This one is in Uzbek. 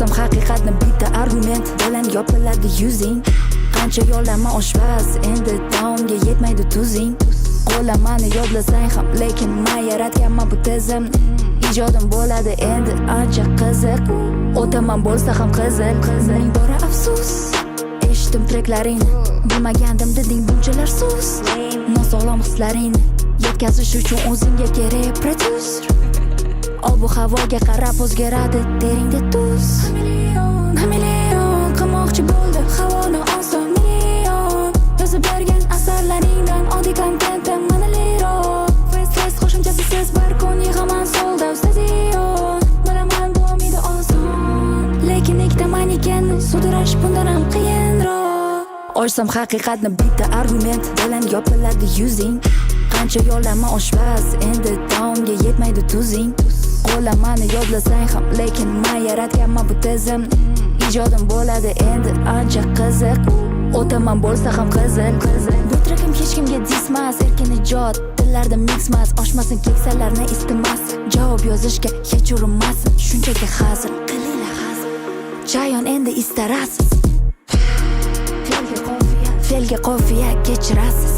Ochsam haqiqatni bitta argument bilan yopiladi yuzing. Qancha yo'lama oshpaz, endi taomga yetmaydi tuzing. Qo'lamani yodlasang ham, lekin men yaratganman bu tizimni. Ijodim bo'ladi endi ancha qiziq. O'taman bo'lsa ham qizil. Ming bora afsus, eshitdim treklaringni. Bilmagandim deding bunchalar sus. Nosog'lom hislaringni yetkazish uchun o'zingga kerak prodyuser. Ob havoga qarab o'zgaradi teringda tuz. Million qilmoqchi bo'ldi havoni oson million. Yozib bergan asarlaringdan oddiy kontentim mana liro. Fest qo'shimchasi siz bir kun yig'aman sold out stadion. Bilaman bu umidi oson, lekin ikkita manikenni sudirash bundan ham qiyinroq. Ochsam haqiqatni bitta argument bilan yopiladi yuzing. Qancha yo'lama oshpaz, endi taomga yetmaydi tuzing. Qo'lamani yodlasang ham, lekin men yaratganman bu tizimni. Ijodim bo'ladi endi ancha qiziq. O'taman bo'lsa ham qizil. Bu trekim hech kimga dismas, erkin ijod. Tillarda mixmas, oshmasin keksalarni istamas. Javob yozishga hech urinmasin, shunchaki hazil. Qilinglar hazil. Chayon endi istarasiz. Felga qofiya kechirasiz.